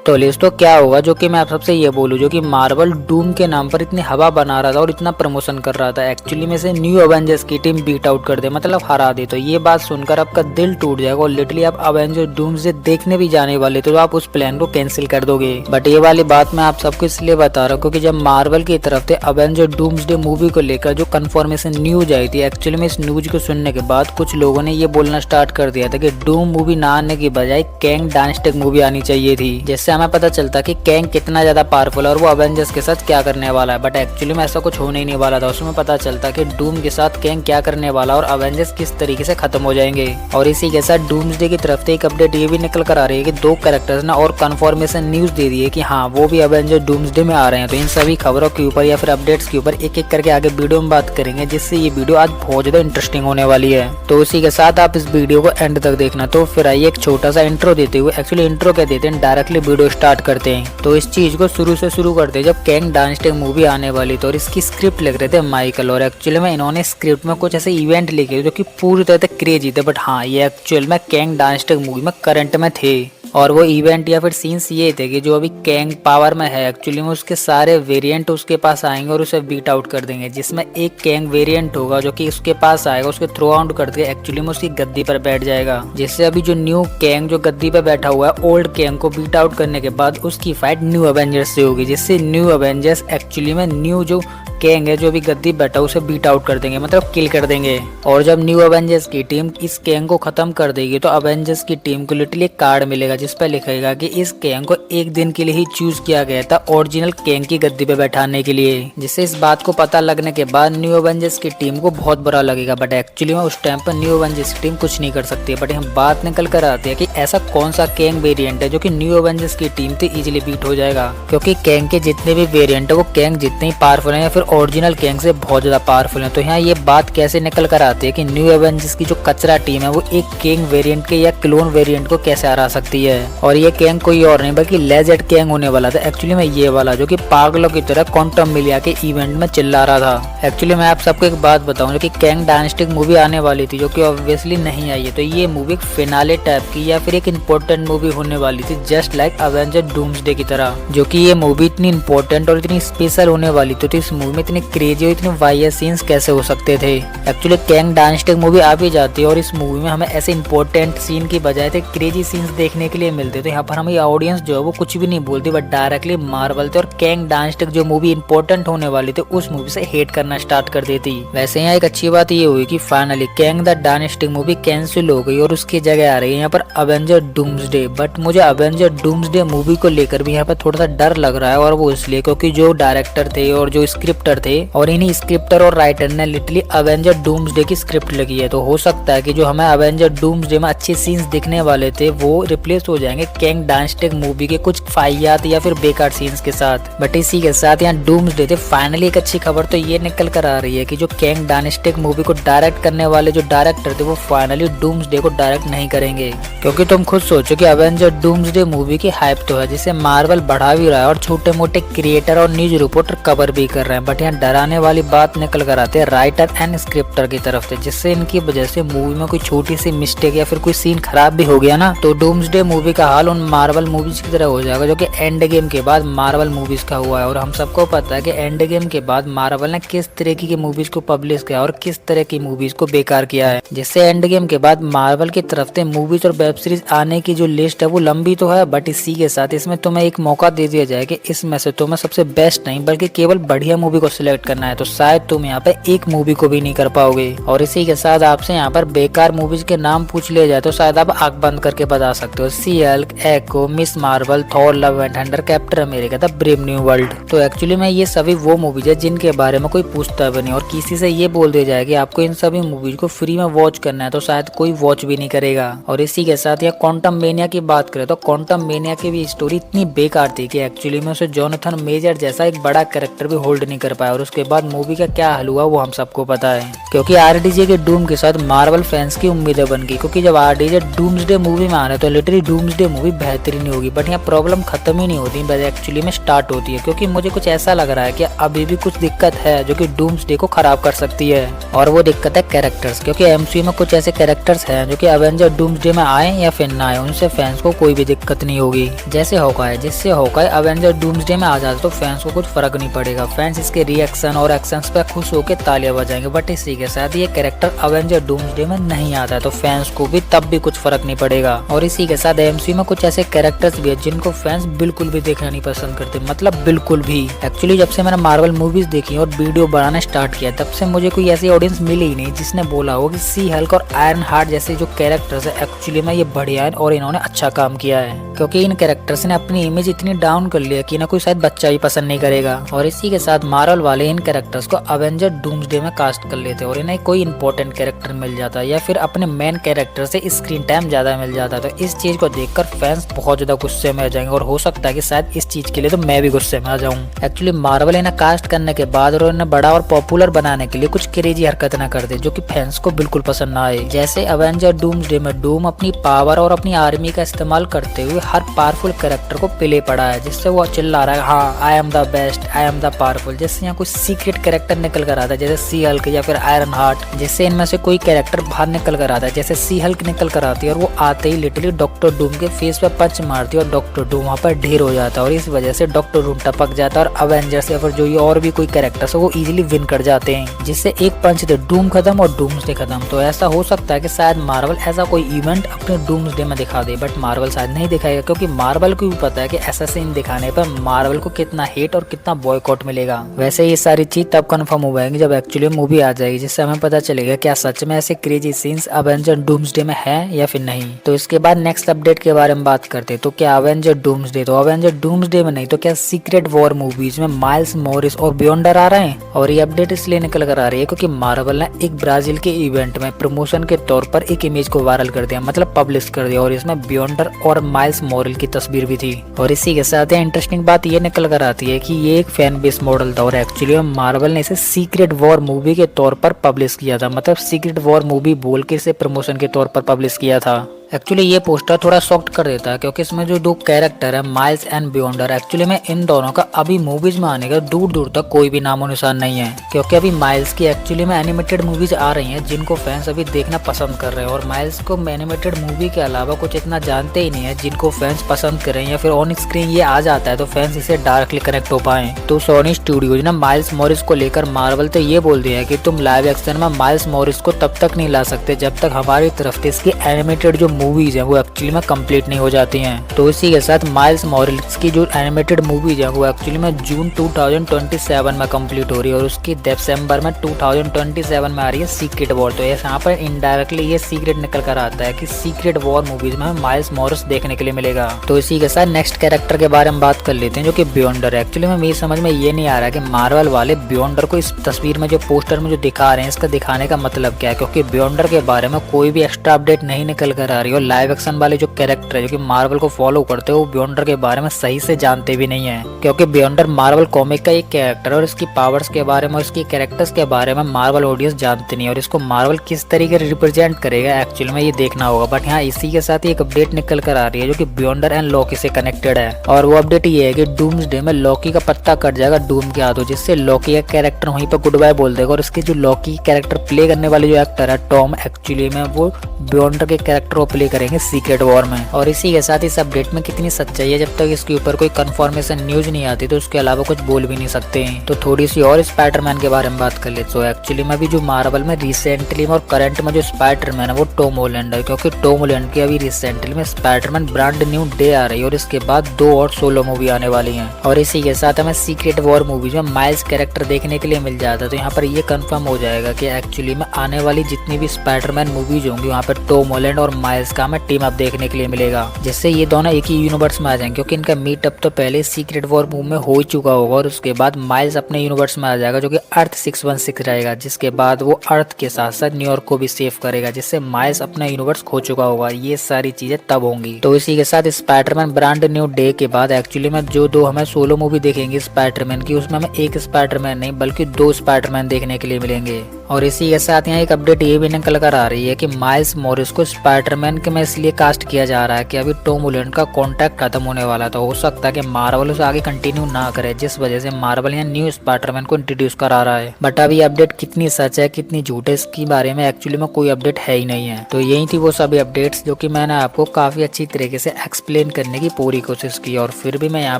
तो लिस्ट क्या होगा जो कि मैं आप सबसे ये बोलूँ, जो कि मार्वल डूम के नाम पर इतनी हवा बना रहा था और इतना प्रमोशन कर रहा था, एक्चुअली में से न्यू अवेंजर्स की टीम बीट आउट कर दे, मतलब हरा दे। तो ये बात सुनकर आपका दिल टूट जाएगा और लिटरली आप अवेंजर डूम्सडे देखने भी जाने वाले तो आप उस प्लान को कैंसिल कर दोगे। बट ये वाली बात मैं आप सबको इसलिए बता रहा हूँ क्योंकि जब मार्वल की तरफ से अवेंजर डूम्सडे मूवी को लेकर जो कंफर्मेशन न्यूज आई थी, एक्चुअली में इस न्यूज को सुनने के बाद कुछ लोगों ने ये बोलना स्टार्ट कर दिया था कि डूम मूवी ना आने की बजाय कैंग डायनेस्टी मूवी आनी चाहिए थी, जिससे हमें पता चलता कि कैंग कितना ज्यादा पावरफुल है और वो अवेंजर्स के साथ क्या करने वाला है। बट एक्चुअली में ऐसा कुछ होने ही नहीं वाला था। उसमें पता चलता कि डूम के साथ कैंग क्या करने वाला और अवेंजर्स किस तरीके से खत्म हो जाएंगे। और इसी के साथ डूम्सडे की तरफ से एक अपडेट ये भी निकल कर आ रही है कि 2 कैरेक्टर्स ने और कंफर्मेशन न्यूज दे दी है कि हाँ वो भी अवेंजर डूम्सडे में आ रहे हैं। तो इन सभी खबरों के ऊपर या फिर अपडेट्स के ऊपर एक एक करके आगे वीडियो में बात करेंगे, जिससे ये वीडियो आज बहुत ज्यादा इंटरेस्टिंग होने वाली है। तो इसी के साथ आप इस वीडियो को एंड तक देखना। तो फिर आइए एक छोटा सा इंट्रो देते हुए, एक्चुअली इंट्रो क्या देते हैं, डायरेक्टली वीडियो स्टार्ट करते हैं। तो इस चीज को शुरू से शुरू करते हैं जब कैंग डायनेस्टी मूवी आने वाली तो, और इसकी स्क्रिप्ट लिख रहे थे माइकल, और एक्चुअली में इन्होंने स्क्रिप्ट में कुछ ऐसे इवेंट लिखे जो कि पूरी तरह से क्रेजी थे। बट हाँ ये एक्चुअल में कैंग डायनेस्टी मूवी में करंट में थे, और वो इवेंट या फिर सीन्स ये थे कि जो अभी कैंग पावर में है एक्चुअली में उसके सारे वेरिएंट उसके पास आएंगे और उसे बीट आउट कर देंगे, जिसमें एक कैंग वेरिएंट होगा जो कि उसके पास आएगा, उसके थ्रो आउट करके एक्चुअली में उसकी गद्दी पर बैठ जाएगा, जिससे अभी जो न्यू कैंग जो गद्दी पर बैठा हुआ है ओल्ड कैंग को बीट आउट करने के बाद उसकी फाइट न्यू अवेंजर्स से होगी, जिससे न्यू अवेंजर्स एक्चुअली में न्यू जो कैंग है जो अभी गद्दी बैठा उसे बीट आउट कर देंगे, मतलब किल कर देंगे। और जब न्यू अवेंजर्स की टीम इस कैंग को खत्म कर देगी तो अवेंजर्स की टीम को लिटरली एक कार्ड मिलेगा जिस पर लिखेगा कि इस कैंग को एक दिन के लिए ही चूज किया गया था ओरिजिनल कैंग की गद्दी पे बैठाने के लिए, जिससे इस बात को पता लगने के बाद न्यू अवेंजर्स की टीम को बहुत बुरा लगेगा। बट एक्चुअली में उस टाइम पर न्यू अवेंजर्स की टीम कुछ नहीं कर सकती है। बट हम बात निकल कर आती है कि ऐसा कौन सा कैंग वेरिएंट है जो कि न्यू अवेंजर्स की टीम से इजीली बीट हो जाएगा, क्योंकि कैंग के जितने भी वेरिएंट है वो कैंग जितने ही पावरफुल है या फिर ओरिजिनल कैंग बहुत ज्यादा पावरफुल है। तो यहाँ ये बात कैसे निकल कर आती है कि न्यू एवेंजर्स की जो कचरा टीम है वो एक कैंग वेरिएंट के या क्लोन वेरिएंट को कैसे हरा सकती है। और ये कैंग कोई और नहीं बल्कि लेजेंड कैंग होने वाला था एक्चुअली में, ये वाला जो कि पागलों की तरह क्वांटम मिलिया के इवेंट में चिल्ला रहा था। एक्चुअली मैं आप सबको एक बात बताऊं, जो कि कैंग डायनेस्टी मूवी आने वाली थी जो कि ऑब्वियसली नहीं आई है, तो ये मूवी एक फिनाले टाइप की या फिर एक इम्पोर्टेंट मूवी होने वाली थी, जस्ट लाइक अवेंजर डूम्सडे की तरह। जो कि ये मूवी इतनी इंपॉर्टेंट और इतनी स्पेशल होने वाली तो इस मूवी में इतनी क्रेजी इतने वायरस सीन्स कैसे हो सकते थे। एक्चुअली कैंग डायनेस्टी मूवी आ भी जाती है और इस मूवी में हमें ऐसे इंपॉर्टेंट सीन की बजाय थे क्रेजी सीन्स देखने के लिए मिलते थे। यहाँ पर हमें ऑडियंस जो है वो कुछ भी नहीं बोलती, बट डायरेक्टली मार्वल थे और कैंग डायनेस्टी जो मूवी इंपॉर्टेंट होने वाली थी उस मूवी से हेट करना स्टार्ट कर देती। वैसे यहाँ एक अच्छी बात ये हुई कि finally Kang the dynasty movie cancel हो गई और उसकी जगह आ रही है यहाँ पर अवेंजर डूम्सडे। बट मुझे अवेंजर डूम्सडे मूवी को लेकर भी यहाँ पर थोड़ा सा डर लग रहा है, और वो इसलिए क्योंकि जो डायरेक्टर थे और जो स्क्रिप्टर थे और इन्हीं स्क्रिप्टर और राइटर ने लिटरली अवेंजर डूम्सडे की स्क्रिप्ट लिखी है। तो हो सकता है कि जो हमें अवेंजर डूम्सडे में अच्छे सीन्स दिखने वाले थे वो रिप्लेस हो जाएंगे कैंग डायनेस्टी मूवी के कुछ फाइयात या फिर बेकार सीन्स के साथ। बट इसी के साथ यहाँ डूम्सडे थे फाइनली एक अच्छी खबर तो ये निकल कर आ रही है कि जो कैंग डायनेस्टी मूवी को डायरेक्ट करने वाले जो डायरेक्टर थे वो फाइनली डूम्सडे को डायरेक्ट नहीं करेंगे, क्योंकि तुम खुद सोचो कि अवेंजर डूम्सडे मूवी की हाइप तो है जिसे मार्वल बढ़ा भी रहा है और छोटे मोटे क्रिएटर और न्यूज रिपोर्टर कवर भी कर रहे हैं। बट यहाँ डराने वाली बात निकल कर आते हैं राइटर एंड स्क्रिप्टर की तरफ से, जिससे इनकी वजह से मूवी में कोई छोटी सी मिस्टेक या फिर कोई सीन खराब भी हो गया ना तो डूम्सडे मूवी का हाल उन मार्वल मूवीज की तरह हो जाएगा जो कि एंड गेम के बाद मार्वल मूवीज का हुआ है। और हम सबको पता है कि एंड गेम के बाद मार्वल ने किस तरीके की मूवीज को पब्लिश किया और किस तरह की मूवीज को बेकार किया है, जिससे एंड गेम के बाद मार्वल की तरफ से मूवीज और वेब सीरीज आने की जो लिस्ट है वो लंबी तो है, बट इसी के साथ इसमें तुम्हें एक मौका दे दिया जाए कि इसमें से तुम्हें सबसे बेस्ट नहीं बल्कि केवल बढ़िया मूवी को सिलेक्ट करना है। तो शायद तुम यहाँ पे एक मूवी को भी नहीं कर पाओगे। और इसी के साथ आपसे यहाँ पर बेकार मूवीज के नाम पूछ लिया जाए तो शायद आप आंख बंद करके बता सकते हो, She Hulk, Echo, Ms Marvel, Thor, love and thunder, Captain America, the brave new world. तो एक्चुअली में ये सभी वो मूवीज है जिनके बारे में कोई पूछता भी नहीं, और किसी से ये बोल दिया जाए कि आपको इन सभी मूवीज को फ्री में वॉच करना है तो शायद कोई वॉच भी नहीं करेगा। और इसी के साथ यहाँ क्वांटम मेनिया की बात करें तो क्वांटम मेनिया की भी स्टोरी इतनी बेकार थी कि एक्चुअली में उसे जोनाथन मेजर जैसा एक बड़ा कैरेक्टर भी होल्ड नहीं कर पाया और उसके बाद मूवी का क्या हल हुआ वो हम सबको पता है, क्योंकि आरडीजे के डूम के साथ मार्वल फैंस की उम्मीदें बन गई, क्योंकि जब आरडीजे डूम्सडे मूवी में आ रहा है तो लिटरली डूम्सडे मूवी बेहतरीन होगी। बट यहाँ प्रॉब्लम खत्म ही नहीं होती, बस एक्चुअली में स्टार्ट होती है, क्योंकि मुझे कुछ ऐसा लग रहा है कि अभी भी कुछ दिक्कत है जो कि डूम्सडे को खराब कर सकती है, और वो दिक्कत है कैरेक्टर्स। क्योंकि एमसीयू में कुछ ऐसे कैरेक्टर्स हैं जो कि एवेंजर डूम्सडे में आए या फिर ना आए, उनसे फैंस को कोई भी दिक्कत नहीं होगी। जैसे हॉकाय, जिससे हॉकाय एवेंजर डूम्सडे में आ जाता तो फैंस को कुछ फर्क नहीं पड़ेगा, फैंस इसके रिएक्शन और एक्शंस पे खुश होकर तालियां बजाएंगे। बट इसी के साथ ये कैरेक्टर एवेंजर डूम्सडे में नहीं आता है तो फैंस को भी तब भी कुछ फर्क नहीं पड़ेगा। और इसी के साथ एमसीयू में कुछ ऐसे कैरेक्टर्स भी है जिनको फैंस बिल्कुल भी देखना नहीं पसंद करते, मतलब बिल्कुल भी। एक्चुअली जब से मैंने मार्वल मूवीज देखी और वीडियो बनाना स्टार्ट किया तब से मुझे कोई ऐसी ऑडियंस मिली ही नहीं जिसने बोला हो कि सी हल्क और आयरन हार्ट जैसे जो कैरेक्टर्स है एक्चुअली में ये बढ़िया है और इन्होंने अच्छा काम किया है, क्योंकि इन कैरेक्टर्स ने अपनी इमेज इतनी डाउन कर लिया कि ना कोई शायद बच्चा भी पसंद नहीं करेगा। और इसी के साथ मार्वल वाले इन कैरेक्टर्स को एवेंजर डूम्सडे में कास्ट कर लेते और इन्हें कोई इंपॉर्टेंट कैरेक्टर मिल जाता या फिर अपने मेन कैरेक्टर से स्क्रीन टाइम ज्यादा मिल जाता। तो इस चीज को देखकर फैंस बहुत ज्यादा गुस्से में आ जाएंगे और हो सकता है कि शायद इस चीज के लिए तो मैं भी गुस्से में आ जाऊं। एक्चुअली मार्वल इन्हें कास्ट करने के बाद और इन्हें बड़ा और पॉपुलर बनाने के लिए कुछ क्रेजी हरकत न कर दे जो कि फैंस को बिल्कुल पसंद ना आए। जैसे एवेंजर डूम्सडे में डूम अपनी पावर और अपनी आर्मी का इस्तेमाल करते हुए हर पावरफुल कैरेक्टर को पिले पड़ा है, जिससे वो चिल्ला रहा है हाँ I am the best, I am the powerful. जैसे यहाँ कुछ सीक्रेट कैरेक्टर निकल कर आता है जैसे सी हल्क या फिर आयरन हार्ट, जिससे इनमें से कोई कैरेक्टर बाहर निकल कर आता है जैसे सी हल्क निकल कर आती है और वो आते ही लिटरली डॉक्टर डूम के फेस पे पंच मारती है और डॉक्टर डूम वहाँ पर ढेर हो जाता है और इस वजह से डॉक्टर डूम टपक जाता है और अवेंजर्स या फिर जो ये और भी कोई कैरेक्टर्स है वो इजीली विन कर जाते हैं, जिससे एक पंच से डूम खत्म और डूम्सडे खत्म। तो ऐसा हो सकता है कि शायद मार्वल ऐसा कोई इवेंट अपने डूम्सडे में दिखा दे, बट मार्वल शायद नहीं दिखाएगा, क्योंकि मार्वल को भी पता है कि ऐसा सीन दिखाने पर मार्वल को कितना हेट और कितना बॉयकॉट मिलेगा। वैसे ये सारी चीज तब कंफर्म हो जाएगी जब एक्चुअली मूवी आ जाएगी, जिससे हमें पता चलेगा क्या सच में ऐसे क्रेजी सीन्स एवेंजर डूम्सडे में है या फिर नहीं। तो इसके बाद नेक्स्ट अपडेट के बारे में बात करते तो क्या एवेंजर डूम्सडे, तो एवेंजर डूम्सडे में नहीं तो क्या सीक्रेट वॉर मूवीज में माइल्स मॉरिस और बियॉन्डर आ रहे हैं। और ये अपडेट इसलिए निकल कर आ रही है क्योंकि मार्वल ने एक ब्राजील के इवेंट में प्रमोशन के तौर पर एक इमेज को वायरल कर दिया, मतलब पब्लिश कर दिया, और इसमें बियॉन्डर और माइल्स मॉरिस की तस्वीर भी थी। और इसी के साथ इंटरेस्टिंग बात ये निकल कर आती है कि ये एक फैन बेस मॉडल था और एक्चुअली मार्वल ने इसे सीक्रेट वॉर मूवी के तौर पर पब्लिश किया था, मतलब सीक्रेट वॉर मूवी बोल के इसे प्रमोशन के तौर पर पब्लिश किया था। एक्चुअली ये पोस्टर थोड़ा शॉक्ट कर देता है क्योंकि इसमें जो दो कैरेक्टर है माइल्स एंड बियॉन्डर, एक्चुअली में इन दोनों का अभी मूवीज में आने का दूर दूर तक कोई भी नामो निशान नहीं है, क्योंकि अभी माइल्स की एक्चुअली में एनिमेटेड मूवीज आ रही हैं जिनको फैंस अभी देखना पसंद कर रहे हैं, और माइल्स को एनिमेटेड मूवी के अलावा कुछ इतना जानते ही नहीं है जिनको फैंस पसंद करें, या फिर ऑन स्क्रीन ये आ जाता है तो फैंस इसे डायरेक्टली कनेक्ट हो पाए। तो सोनी स्टूडियोज ने माइल्स मॉरिस को लेकर मार्वल तो ये बोल दिया है कि तुम लाइव एक्शन में माइल्स मॉरिस को तब तक नहीं ला सकते जब तक हमारी तरफ से इसकी एनिमेटेड जो मूवीज है वो एक्चुअली में कंप्लीट नहीं हो जाती हैं। तो इसी के साथ माइल्स मॉरिस की जो एनिमेटेड मूवीज है वो एक्चुअली में जून 2027 में कंप्लीट हो रही है और उसकी दिसंबर में 2027 में आ रही है सीक्रेट वॉर। तो यहाँ पर इनडायरेक्टली ये सीक्रेट निकल कर आता है कि सीक्रेट वॉर मूवीज में माइल्स मॉरिस देखने के लिए मिलेगा। तो इसी के साथ नेक्स्ट कैरेक्टर के बारे में बात कर लेते हैं जो कि बियॉन्डर है। एक्चुअली में मेरी समझ में ये नहीं आ रहा कि मार्वल वाले बियॉन्डर को इस तस्वीर में जो पोस्टर में जो दिखा रहे हैं इसका दिखाने का मतलब क्या है, क्योंकि बियॉन्डर के बारे में कोई भी एक्स्ट्रा अपडेट नहीं निकल कर आ रही है और लाइव एक्शन वाले जो कैरेक्टर है जो कि मार्वल को फॉलो करते हैं वो बियॉन्डर के बारे में सही से जानते भी नहीं है, क्योंकि बियॉन्डर मार्वल कॉमिक का एक कैरेक्टर है और इसकी पावर्स के बारे में और इसकी कैरेक्टर्स के बारे में मार्वल ऑडियंस जानते नहीं, और इसको मार्वल किस तरीके से रिप्रेजेंट करेगा एक्चुअली में ये देखना होगा। बट यहाँ इसी के साथ एक अपडेट निकल कर आ रही है जो कि बियॉन्डर एंड लॉकी से कनेक्टेड है, और वो अपडेट ये है कि डूम्सडे में लॉकी का पत्ता कट जाएगा डूम के हाथों, जिससे लॉकी का कैरेक्टर वहीं पर गुड बाय बोल देगा, और इसके जो लॉकी कैरेक्टर प्ले करने वाले जो एक्टर है टॉम एक्चुअली में वो बियॉन्डर के कैरेक्टर को प्ले करेंगे सीक्रेट वॉर में। और इसी के साथ इस अपडेट में कितनी सच्चाई है जब तक इसके ऊपर कोई कंफर्मेशन न्यूज नहीं आती तो उसके अलावा कुछ बोल भी नहीं सकते हैं। तो थोड़ी सी और स्पाइडरमैन के बारे में बात कर ले तो एक्चुअली में भी जो मार्वल में रिसेंटली में और करंट में जो स्पाइडरमैन है वो टॉम हॉलैंड है, क्योंकि टॉम हॉलैंड की अभी रिसेंटली में स्पाइडरमैन ब्रांड न्यू डे आ रही है और इसके बाद 2 और सोलो मूवी आने वाली है। और इसी के साथ हमें सीक्रेट वॉर मूवीज में माइल्स कैरेक्टर देखने के लिए मिल जाता है। तो यहाँ पर ये कंफर्म हो जाएगा कि एक्चुअली में आने वाली जितनी भी स्पाइडरमैन मूवीज होंगी वहाँ पर टॉम हॉलैंड और माइल्स जिसका हमें टीम अप देखने के लिए मिलेगा, जिससे ये दोनों एक ही यूनिवर्स में आ जाएंगे, क्योंकि इनका मीटअप तो पहले सीक्रेट वॉर मूव में हो ही चुका होगा। और उसके बाद माइल्स अपने यूनिवर्स में आ जाएगा जो कि अर्थ 616 रहेगा, जिसके बाद वो अर्थ के साथ साथ न्यूयॉर्क को भी सेव करेगा, जिससे माइल्स अपना यूनिवर्स खो चुका होगा। ये सारी चीजें तब होंगी। तो इसी के साथ स्पाइडरमैन ब्रांड न्यू डे के बाद एक्चुअली में जो दो हमें सोलो मूवी देखेंगे स्पाइडरमैन की, उसमें हमें एक स्पाइडरमैन नहीं बल्कि 2 स्पाइडरमैन देखने के लिए मिलेंगे। और इसी के साथ यहाँ एक अपडेट ये भी निकल कर आ रही है कि माइल्स मॉरिस को स्पाइडरमैन के में इसलिए कास्ट किया जा रहा है कि अभी टॉम हॉलैंड का कॉन्ट्रैक्ट खत्म होने वाला था। हो सकता है कि मार्वल उसे आगे कंटिन्यू ना करे, जिस वजह से मार्वल यहाँ न्यू स्पाइडरमैन को इंट्रोड्यूस करा रहा है। बट अभी अपडेट कितनी सच है कितनी झूठ है इसके बारे में एक्चुअली में कोई अपडेट है ही नहीं है। तो यही थी वो सभी अपडेट्स जो कि मैंने आपको काफी अच्छी तरीके से एक्सप्लेन करने की पूरी कोशिश की। और फिर भी मैं यहाँ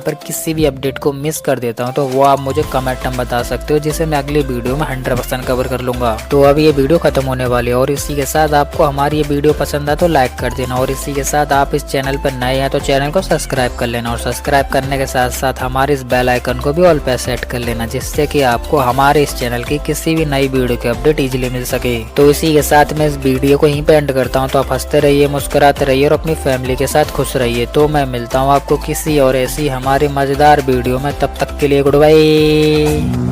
पर किसी भी अपडेट को मिस कर देता हूँ तो वो आप मुझे कमेंट में बता सकते हो, जिसे मैं अगली वीडियो में 100% कवर कर लूंगा। तो अब ये वीडियो खत्म होने वाली है और इसी के साथ आपको हमारी ये वीडियो पसंद आए तो लाइक कर देना। और इसी के साथ आप इस चैनल पर नए हैं तो चैनल को सब्सक्राइब कर लेना। और सब्सक्राइब करने के साथ साथ हमारे इस बेल आइकन को भी ऑल पे सेट कर लेना, जिससे कि आपको हमारे इस चैनल की किसी भी नई वीडियो की अपडेट इजीली मिल सके। तो इसी के साथ मैं इस वीडियो को यहीं पे एंड करता हूँ। तो आप हंसते रहिए, मुस्कुराते रहिए और अपनी फैमिली के साथ खुश रहिए। तो मैं मिलता हूँ आपको किसी और ऐसी हमारी मजेदार वीडियो में, तब तक के लिए गुड बाय।